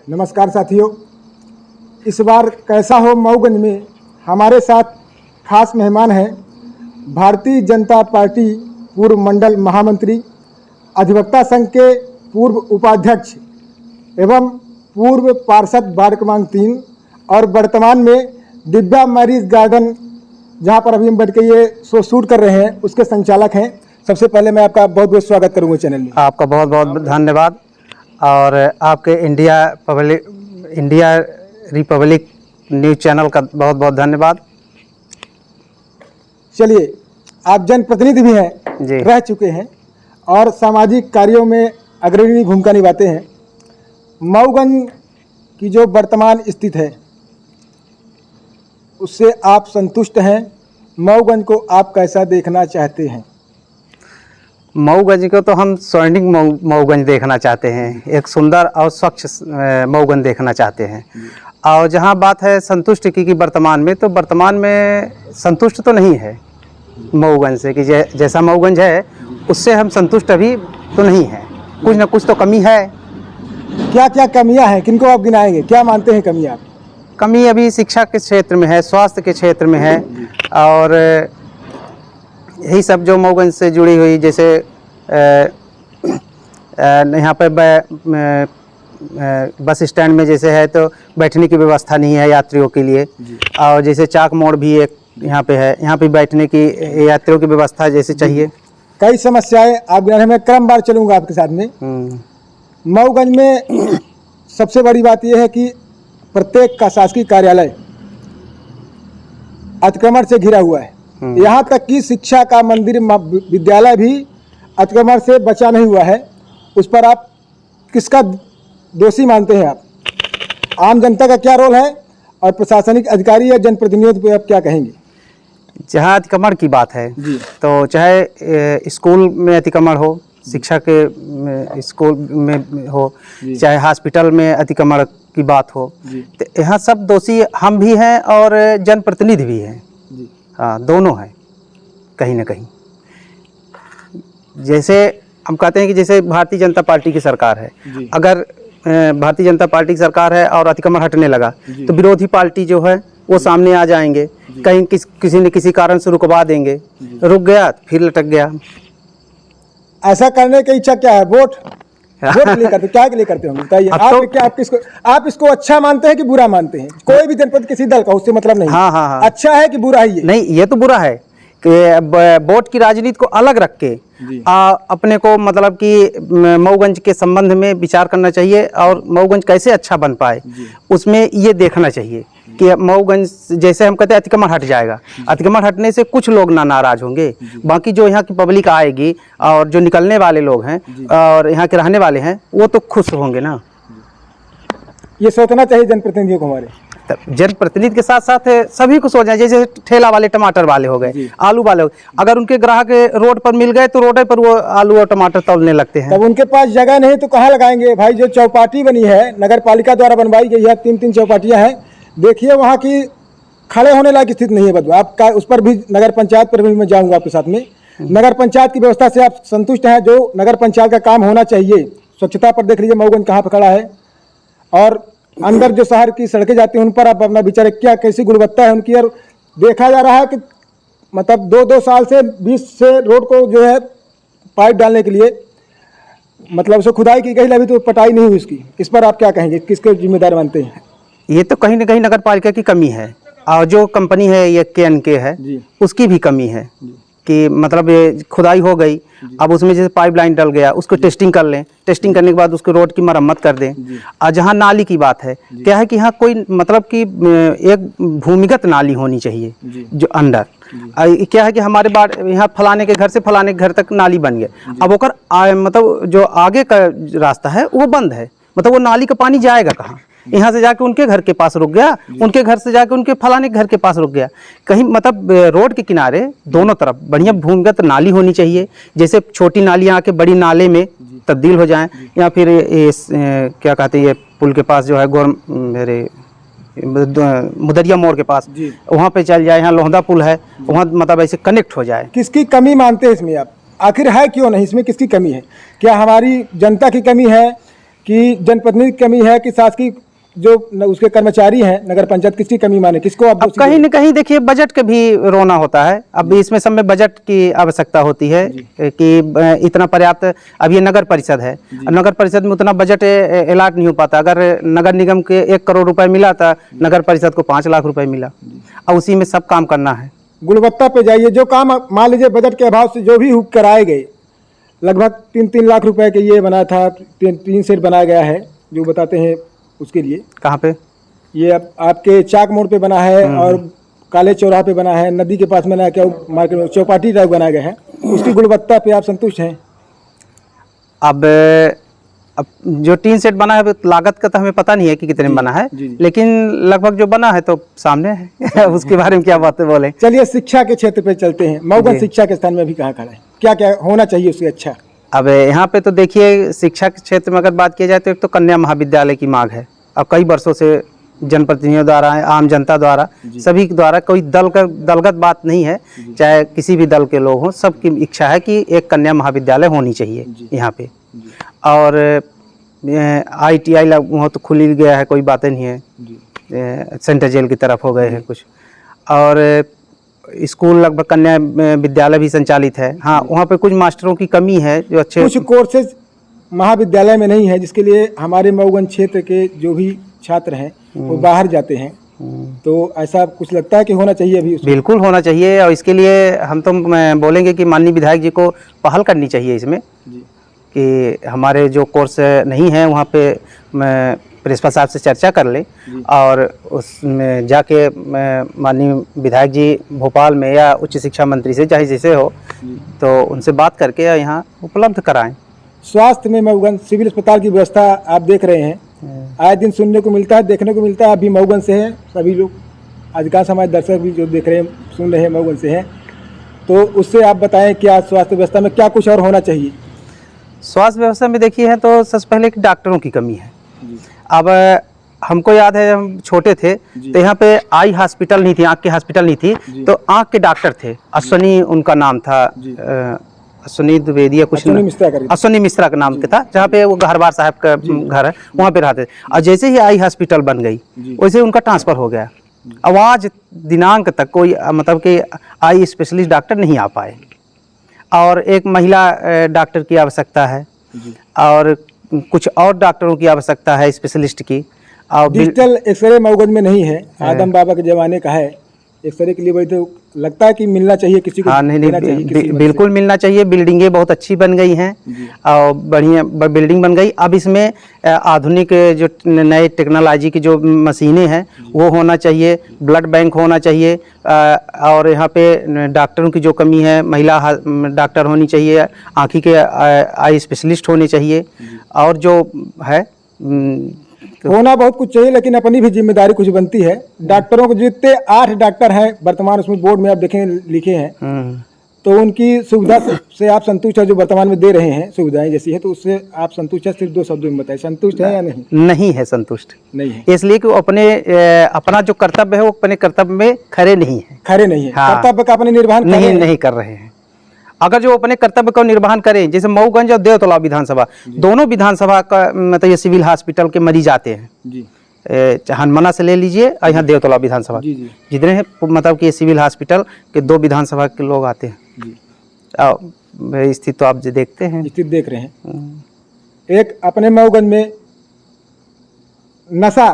नमस्कार साथियों, इस बार कैसा हो मऊगंज में हमारे साथ खास मेहमान हैं भारतीय जनता पार्टी पूर्व मंडल महामंत्री, अधिवक्ता संघ के पूर्व उपाध्यक्ष एवं पूर्व पार्षद वार्ड क्रमांक 3 और वर्तमान में दिव्या मैरिज गार्डन जहां पर अभी हम बैठ के ये शो शूट कर रहे हैं उसके संचालक हैं। सबसे पहले मैं आपका बहुत बहुत स्वागत करूंगा चैनल में। आपका बहुत बहुत धन्यवाद और आपके इंडिया रिपब्लिक न्यूज़ चैनल का बहुत बहुत धन्यवाद। चलिए, आप जनप्रतिनिधि भी हैं, रह चुके हैं और सामाजिक कार्यों में अग्रणी भूमिका निभाते हैं। मऊगंज की जो वर्तमान स्थिति है उससे आप संतुष्ट हैं? मऊगंज को आप कैसा देखना चाहते हैं? मऊगंज को तो हम स्वर्णिम मऊगंज देखना चाहते हैं, एक सुंदर और स्वच्छ मऊगंज देखना चाहते हैं। और जहाँ बात है संतुष्ट की वर्तमान में, तो वर्तमान में संतुष्ट तो नहीं है मऊगंज से कि जैसा मऊगंज है उससे हम संतुष्ट अभी तो नहीं है, कुछ ना कुछ तो कमी है। क्या क्या कमियां हैं, किनको आप गिनाएंगे? क्या मानते हैं कमियां? कमी अभी शिक्षा के क्षेत्र में है, स्वास्थ्य के क्षेत्र में है और यही सब जो मऊगंज से जुड़ी हुई, जैसे यहाँ पर बस स्टैंड में जैसे है तो बैठने की व्यवस्था नहीं है यात्रियों के लिए, और जैसे चाक मोड़ भी एक यहाँ पे है, यहाँ पे बैठने की यात्रियों की व्यवस्था जैसे चाहिए। कई समस्याएं आप गिनाने में क्रमवार चलूंगा आपके साथ में। मऊगंज में सबसे बड़ी बात यह है कि प्रत्येक का शासकीय कार्यालय अतिक्रमण से घिरा हुआ है। यहाँ तक कि शिक्षा का मंदिर विद्यालय भी अतिक्रमण से बचा नहीं हुआ है। उस पर आप किसका दोषी मानते हैं? आप आम जनता का क्या रोल है और प्रशासनिक अधिकारी या जनप्रतिनिधियों पर आप क्या कहेंगे? जहाँ अतिक्रमण की बात है तो चाहे स्कूल में अतिक्रमण हो, शिक्षा के स्कूल में हो, चाहे हॉस्पिटल में अतिक्रमण की बात हो, तो यहाँ सब दोषी हम भी हैं और जनप्रतिनिधि भी हैं। हाँ, दोनों हैं कहीं ना कहीं। जैसे हम कहते हैं कि जैसे भारतीय जनता पार्टी की सरकार है, अगर भारतीय जनता पार्टी की सरकार है और अतिक्रमण हटने लगा तो विरोधी पार्टी जो है वो सामने आ जाएंगे, कहीं किसी न किसी कारण से रुकवा देंगे, रुक गया फिर लटक गया। ऐसा करने की इच्छा क्या है? वोट के लिए करते, क्या के लिए करते होंगे बताइए? आप इसको अच्छा मानते हैं कि बुरा मानते हैं? कोई भी जनपद किसी दल का उससे मतलब नहीं। हाँ। अच्छा है कि बुरा ही है? नहीं, ये तो बुरा है कि वोट की राजनीति को अलग रख के अपने को मतलब कि मऊगंज के संबंध में विचार करना चाहिए और मऊगंज कैसे अच्छा बन पाए उसमें ये देखना चाहिए कि मऊगंज जैसे हम कहते हैं अतिक्रमण हट जाएगा, अतिक्रमण हटने से कुछ लोग नाराज होंगे, बाकी जो यहाँ की पब्लिक आएगी और जो निकलने वाले लोग हैं और यहाँ के रहने वाले हैं वो तो खुश होंगे ना। ये सोचना चाहिए जनप्रतिनिधियों को हमारे। जनप्रतिनिधि के साथ साथ सभी को सोचना, जैसे ठेला वाले टमाटर वाले हो गए, आलू वाले हो गए, अगर उनके ग्राहक रोड पर मिल गए तो रोड पर वो आलू और टमाटर तोलने लगते हैं। तब उनके पास जगह नहीं तो कहाँ लगाएंगे भाई? जो चौपाटी बनी है नगर पालिका द्वारा बनवाई गई है, 3-3 चौपाटियाँ हैं, देखिए वहाँ की खड़े होने लायक स्थिति नहीं है। बदबू आपका उस पर भी नगर पंचायत पर भी मैं जाऊँगा आपके साथ में। नगर पंचायत की व्यवस्था से आप संतुष्ट हैं? जो नगर पंचायत का काम होना चाहिए, स्वच्छता पर देख लीजिए मऊगंज कहाँ पर खड़ा है, और अंदर जो शहर की सड़कें जाती हैं उन पर आप अपना विचार, क्या कैसी गुणवत्ता है उनकी? और देखा जा रहा है कि मतलब 2-2 साल से 20 से रोड को जो है पाइप डालने के लिए मतलब उसे खुदाई की गई, अभी तो पटाई नहीं हुई उसकी। इस पर आप क्या कहेंगे, किसके जिम्मेदार मानते हैं? ये तो कहीं ना कहीं नगर पालिका की कमी है और जो कंपनी है ये KNK है उसकी भी कमी है कि मतलब ये खुदाई हो गई, अब उसमें जैसे पाइपलाइन डल गया उसको टेस्टिंग कर लें, टेस्टिंग करने के बाद उसको रोड की मरम्मत कर दें। और जहाँ नाली की बात है, क्या है कि यहाँ कोई मतलब कि एक भूमिगत नाली होनी चाहिए जो अंदर। क्या है कि हमारे बार यहाँ फलाने के घर से फलाने के घर तक नाली बन गए, अब ओकर मतलब जो आगे का रास्ता है वो बंद है, मतलब वो नाली का पानी जाएगा कहाँ? यहाँ से जाके उनके घर के पास रुक गया, उनके घर से जाके उनके फलाने के घर के पास रुक गया। कहीं मतलब रोड के किनारे दोनों तरफ बढ़िया भूमिगत नाली होनी चाहिए, जैसे छोटी नालियाँ आके बड़ी नाले में तब्दील हो जाएं, या फिर क्या कहते हैं ये पुल के पास जो है मेरे मुदरिया मोड़ के पास वहाँ पे चल जाए, यहाँ लोहदा पुल है वहाँ मतलब ऐसे कनेक्ट हो जाए। किसकी कमी मानते हैं इसमें आप? आखिर है क्यों नहीं? इसमें किसकी कमी है? क्या हमारी जनता की कमी है कि जनप्रतिनिधि की कमी है कि शासकीय जो उसके कर्मचारी हैं नगर पंचायत, किसकी कमी माने, किसको आप अब कहीं न कहीं देखिए बजट के भी रोना होता है। अब इसमें सब में बजट की आवश्यकता होती है कि इतना पर्याप्त, अब ये नगर परिषद है, नगर परिषद में उतना बजट अलॉट नहीं हो पाता। अगर नगर निगम के 1 करोड़ रुपए मिला था, नगर परिषद को 5 लाख रुपए मिला, और उसी में सब काम करना है। गुणवत्ता पे जाइए, जो काम मान लीजिए बजट के अभाव से जो भी हुक कराए गए, लगभग 3-3 लाख रुपए के ये बना था, 3 सेट बनाया गया है जो बताते हैं उसके लिए। कहाँ पे? ये आपके चाक मोड़ पे बना है और काले चौराहा पे बना है, नदी के पास बना है, क्या मार्केट में चौपाटी टाइप बनाया गया है, उसकी गुणवत्ता पे आप संतुष्ट हैं? अब जो 3 सेट बना है लागत का तो हमें पता नहीं है कि कितने में बना है, लेकिन लगभग जो बना है तो सामने है। उसके बारे में क्या बातें बोले। चलिए शिक्षा के क्षेत्र पे चलते हैं। मऊगन शिक्षा के स्थान में भी कहाँ खड़ा है, क्या क्या होना चाहिए उससे अच्छा? अब यहाँ पे तो देखिए शिक्षा के क्षेत्र में अगर बात की जाए तो एक तो कन्या महाविद्यालय की मांग है। अब कई वर्षों से जनप्रतिनिधियों द्वारा, आम जनता द्वारा, सभी द्वारा, कोई दलगत बात नहीं है, चाहे किसी भी दल के लोग हों, सबकी इच्छा है कि एक कन्या महाविद्यालय होनी चाहिए यहाँ पे। और ITI वो तो खुल ही गया है, कोई बातें नहीं है। सेंट्रल जेल की तरफ हो गए हैं कुछ, और स्कूल लगभग कन्या विद्यालय भी संचालित है। हाँ, वहाँ पे कुछ मास्टरों की कमी है जो अच्छे कुछ कोर्सेज महाविद्यालय में नहीं है, जिसके लिए हमारे मऊगन क्षेत्र के जो भी छात्र हैं वो बाहर जाते हैं। तो ऐसा कुछ लगता है कि होना चाहिए अभी उसमें? बिल्कुल होना चाहिए, और इसके लिए हम तो बोलेंगे कि माननीय विधायक जी को पहल करनी चाहिए इसमें कि हमारे जो कोर्स नहीं है वहाँ पे प्रिंसिपल साहब से चर्चा कर लें, और उसमें जाके माननीय विधायक जी भोपाल में या उच्च शिक्षा मंत्री से चाहे जैसे हो तो उनसे बात करके यहाँ उपलब्ध कराएं। स्वास्थ्य में मऊगन सिविल अस्पताल की व्यवस्था आप देख रहे हैं, आए दिन सुनने को मिलता है, देखने को मिलता है। अभी मऊगन से हैं सभी लोग, अधिकांश हमारे दर्शक भी जो देख रहे हैं सुन रहे हैं मऊगन से हैं, तो उससे आप बताएं क्या स्वास्थ्य व्यवस्था में क्या कुछ और होना चाहिए? स्वास्थ्य व्यवस्था में देखिए है तो सबसे पहले कि डॉक्टरों की कमी है। अब हमको याद है हम छोटे थे तो यहाँ पे आई हॉस्पिटल नहीं थी, आँख की हॉस्पिटल नहीं थी, तो आँख के डॉक्टर थे, अश्वनी उनका नाम था, अश्वनी द्विवेदी या कुछ, अश्वनी मिश्रा का नाम था, जहाँ पे वो गहरबार साहब का घर है वहाँ पे रहते थे। और जैसे ही आई हॉस्पिटल बन गई वैसे उनका ट्रांसफ़र हो गया। अब आज दिनांक तक कोई मतलब कि आई स्पेशलिस्ट डॉक्टर नहीं आ पाए, और एक महिला डॉक्टर की आवश्यकता है, और कुछ और डॉक्टरों की आवश्यकता है स्पेशलिस्ट की। और डिजिटल एक्सरे मऊगन में नहीं है, आदम बाबा के ज़माने का है एक्सरे के लिए, वही तो लगता है कि मिलना चाहिए किसी को। हाँ, नहीं, बिल्कुल मिलना चाहिए। बिल्डिंगें बहुत अच्छी बन गई हैं और बढ़िया बिल्डिंग बन गई। अब इसमें आधुनिक जो नए टेक्नोलॉजी की जो मशीनें हैं वो होना चाहिए, ब्लड बैंक होना चाहिए, और यहाँ पे डॉक्टरों की जो कमी है, महिला डॉक्टर होनी चाहिए, आँखी के आई स्पेशलिस्ट होने चाहिए, और जो है होना बहुत कुछ चाहिए, लेकिन अपनी भी जिम्मेदारी कुछ बनती है। डॉक्टरों को जितने 8 डॉक्टर हैं वर्तमान उसमें बोर्ड में आप देखें लिखे हैं, तो उनकी सुविधा से आप संतुष्ट है? जो वर्तमान में दे रहे हैं सुविधाएं जैसी है, तो उससे आप संतुष्ट है? सिर्फ 2 शब्दों में बताएं, संतुष्ट है या नहीं? नहीं है, संतुष्ट नहीं है, इसलिए कि वो अपना जो कर्तव्य है वो अपने कर्तव्य में खरे नहीं है। खरे नहीं है, हाँ, कर्तव्य का अपने निर्वहन नहीं कर रहे हैं। अगर जो अपने कर्तव्य को निर्वहन करें, जैसे मऊगंज और देवतला विधानसभा, दोनों विधानसभा का मतलब ये सिविल हॉस्पिटल के मरीज आते हैं जी, हनुमाना से ले लीजिए और यहाँ देवतला विधानसभा जितने हैं, मतलब कि सिविल हॉस्पिटल के 2 विधानसभा के लोग आते हैं जी। स्थिति तो आप देखते हैं, स्थिति देख रहे हैं। एक अपने मऊगंज में नशा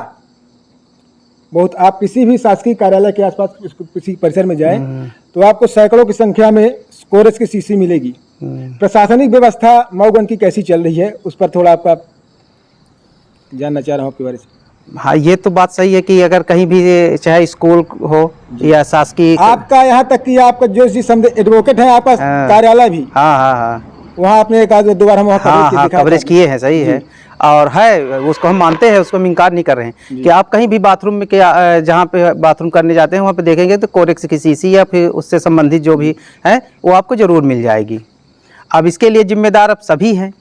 बहुत, आप किसी भी शासकीय कार्यालय के आसपास किसी परिसर में जाएं तो आपको सैकड़ों की संख्या में कोरस की शीशी मिलेगी। प्रशासनिक व्यवस्था मऊगंज की कैसी चल रही है, उस पर थोड़ा आपका जानना चाह रहा हूँ आपके बारे में। हाँ, ये तो बात सही है कि अगर कहीं भी चाहे स्कूल हो या शासकीय, आपका यहाँ तक कि आपका जो एडवोकेट है आपका कार्यालय भी, हाँ, वहाँ आपने एक आध बार हम वहाँ कवरेज किए हैं, सही है, और है उसको हम मानते हैं, उसको हम इनकार नहीं कर रहे हैं कि आप कहीं भी बाथरूम में जहाँ पे बाथरूम करने जाते हैं वहाँ पे देखेंगे तो कोरेक्स की शीशी या फिर उससे संबंधित जो भी है वो आपको जरूर मिल जाएगी। अब इसके लिए जिम्मेदार अब सभी हैं।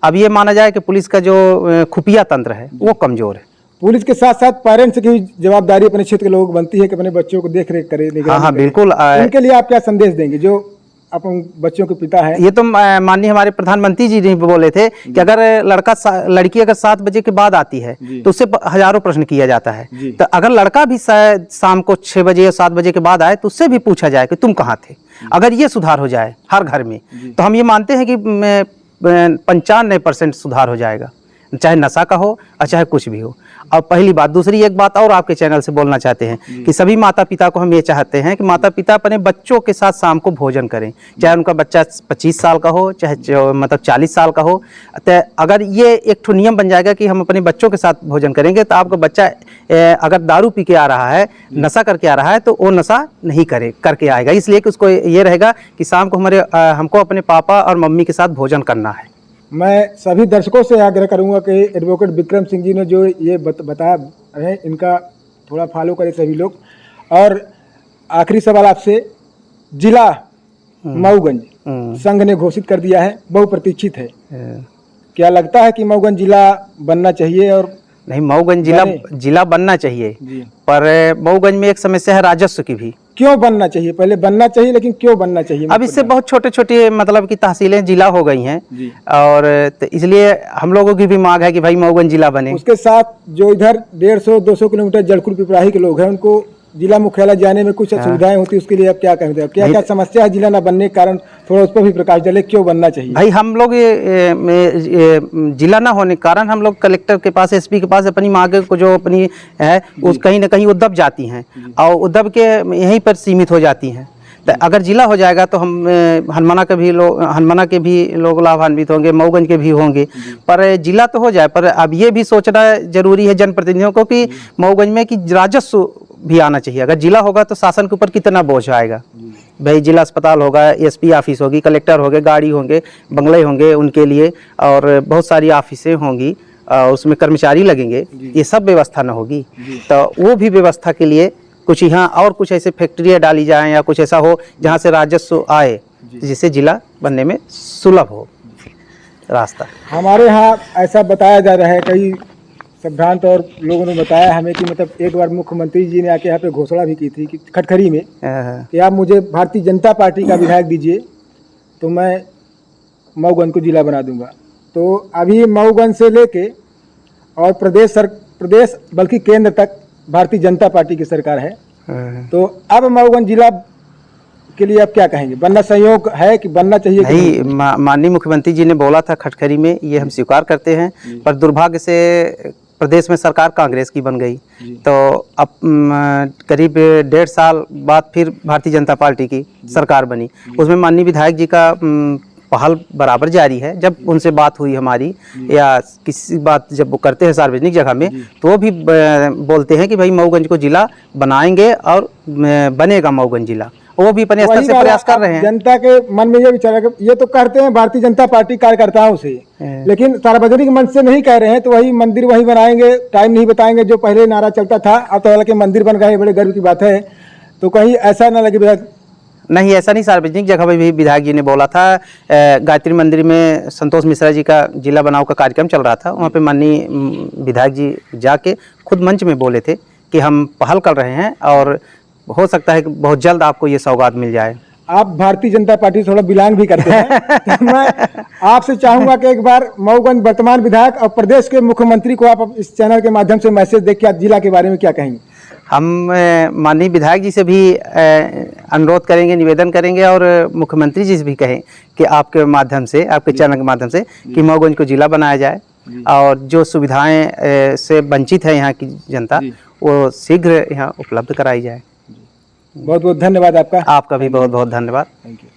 अब ये माना जाए कि पुलिस का जो खुफिया तंत्र है वो कमज़ोर है। पुलिस के साथ साथ पेरेंट्स की जवाबदारी अपने क्षेत्र के लोगों को बनती है कि अपने बच्चों को देख रेख करें। हाँ, बिल्कुल। उनके लिए आप क्या संदेश देंगे जो अपन बच्चों के पिता हैं। ये तो माननीय हमारे प्रधानमंत्री जी ने बोले थे कि अगर लड़की अगर 7 बजे के बाद आती है तो उससे हजारों प्रश्न किया जाता है। तो अगर लड़का भी शाम को 6 बजे या 7 बजे के बाद आए तो उससे भी पूछा जाए कि तुम कहाँ थे। अगर ये सुधार हो जाए हर घर में तो हम ये मानते हैं कि 95% सुधार हो जाएगा, चाहे नशा का हो और चाहे कुछ भी हो। और पहली बात, दूसरी एक बात और आपके चैनल से बोलना चाहते हैं कि सभी माता पिता को हम ये चाहते हैं कि माता पिता अपने बच्चों के साथ शाम को भोजन करें, चाहे उनका बच्चा 25 साल का हो चाहे मतलब 40 साल का हो। तो अगर ये एक ठो नियम बन जाएगा कि हम अपने बच्चों के साथ भोजन करेंगे तो आपका बच्चा अगर दारू पी के आ रहा है, नशा करके आ रहा है, तो वो नशा नहीं करके आएगा। इसलिए कि उसको ये रहेगा कि शाम को हमको अपने पापा और मम्मी के साथ भोजन करना है। मैं सभी दर्शकों से आग्रह करूंगा कि एडवोकेट विक्रम सिंह जी ने जो ये बताया है इनका थोड़ा फॉलो करें सभी लोग। और आखिरी सवाल आपसे, जिला मऊगंज संघ ने घोषित कर दिया है, बहुप्रतीक्षित है, क्या लगता है कि मऊगंज जिला बनना चाहिए? और नहीं, मऊगंज जिला बनना चाहिए, पर मऊगंज में एक समस्या है राजस्व की भी। क्यों बनना चाहिए? पहले बनना चाहिए, लेकिन क्यों बनना चाहिए? अब इससे बहुत छोटे छोटे मतलब की तहसीलें जिला हो गई हैं और तो इसलिए हम लोगों की भी मांग है कि भाई मऊगंज जिला बने। उसके साथ जो इधर 150-200 किलोमीटर जड़कुल पिपराही के लोग हैं उनको जिला मुख्यालय जाने में कुछ असुविधाएं होती, उसके लिए आप क्या कहते हैं? क्या क्या समस्या है जिला न बनने के कारण? थोड़ा उस पर भी प्रकाश डालें, क्यों बनना चाहिए? भाई हम लोग ये जिला ना होने के कारण हम लोग कलेक्टर के पास, एसपी के पास अपनी मांग को जो अपनी है उस कहीं ना कहीं वो दब जाती हैं और वो दब के यहीं पर सीमित हो जाती हैं। तो अगर जिला हो जाएगा तो हम हनुमाना के भी लोग लाभान्वित होंगे, मऊगंज के भी होंगे। पर जिला तो हो जाए, पर अब ये भी सोचना जरूरी है जनप्रतिनिधियों को कि मऊगंज में कि राजस्व भी आना चाहिए। अगर जिला होगा तो शासन के ऊपर कितना बोझ आएगा। भाई जिला अस्पताल होगा, एसपी ऑफिस होगी, कलेक्टर होंगे, गाड़ी होंगे, बंगले होंगे उनके लिए, और बहुत सारी ऑफिसें होंगी, उसमें कर्मचारी लगेंगे, ये सब व्यवस्था न होगी तो वो भी व्यवस्था के लिए कुछ यहाँ और कुछ ऐसे फैक्ट्रियाँ डाली जाएं या कुछ ऐसा हो जहाँ से राजस्व आए, जिससे जिला बनने में सुलभ हो रास्ता। हमारे यहाँ ऐसा बताया जा रहा है, कई सिद्धांत और लोगों ने बताया हमें कि मतलब एक बार मुख्यमंत्री जी ने आके यहाँ पे घोषणा भी की थी कि खटखरी में कि आप मुझे भारतीय जनता पार्टी का विधायक दीजिए तो मैं मऊगंज को जिला बना दूंगा। तो अभी मऊगंज से लेके और प्रदेश बल्कि केंद्र तक भारतीय जनता पार्टी की सरकार है। तो अब मऊगंज जिला के लिए आप क्या कहेंगे? बनना संयोग है कि बनना चाहिए? नहीं, माननीय मुख्यमंत्री जी ने बोला था खटखरी में, ये हम स्वीकार करते हैं, पर दुर्भाग्य से प्रदेश में सरकार कांग्रेस की बन गई। तो अब करीब 1.5 साल बाद फिर भारतीय जनता पार्टी की सरकार बनी। उसमें माननीय विधायक जी का पहल बराबर जारी है। जब उनसे बात हुई हमारी या किसी बात जब वो करते हैं सार्वजनिक जगह में तो वो भी बोलते हैं कि भाई मऊगंज को जिला बनाएंगे और बनेगा मऊगंज जिला। वो भी अपने स्तर से प्रयास कर रहे हैं। जनता के मन में ये विचार है, ये तो कहते हैं भारतीय जनता पार्टी कार्यकर्ताओं से, लेकिन सार्वजनिक मंच से नहीं कह रहे हैं। तो वही मंदिर वही बनाएंगे, टाइम नहीं बताएंगे, जो पहले नारा चलता था। अब तो हालांकि मंदिर बन गए, बड़े गर्व की बात है। तो कहीं ऐसा ना लगे नहीं, ऐसा नहीं, सार्वजनिक जगह पर भी विधायक जी ने बोला था। गायत्री मंदिर में संतोष मिश्रा जी का जिला बनाओ का कार्यक्रम चल रहा था, वहाँ पे माननीय विधायक जी जाके खुद मंच में बोले थे कि हम पहल कर रहे हैं और हो सकता है कि बहुत जल्द आपको ये सौगात मिल जाए। आप भारतीय जनता पार्टी से थोड़ा बिलोंग भी करते हैं तो मैं आपसे चाहूंगा कि एक बार मऊगंज वर्तमान विधायक और प्रदेश के मुख्यमंत्री को आप इस चैनल के माध्यम से मैसेज देख के जिला के बारे में क्या कहेंगे? हम माननीय विधायक जी से भी अनुरोध करेंगे, निवेदन करेंगे और मुख्यमंत्री जी से भी कहें कि आपके माध्यम से, आपके चैनल के माध्यम से कि मऊगंज को जिला बनाया जाए और जो सुविधाएं से वंचित है यहाँ की जनता वो शीघ्र यहाँ उपलब्ध कराई जाए। बहुत बहुत धन्यवाद आपका। आपका भी बहुत बहुत धन्यवाद। Thank you.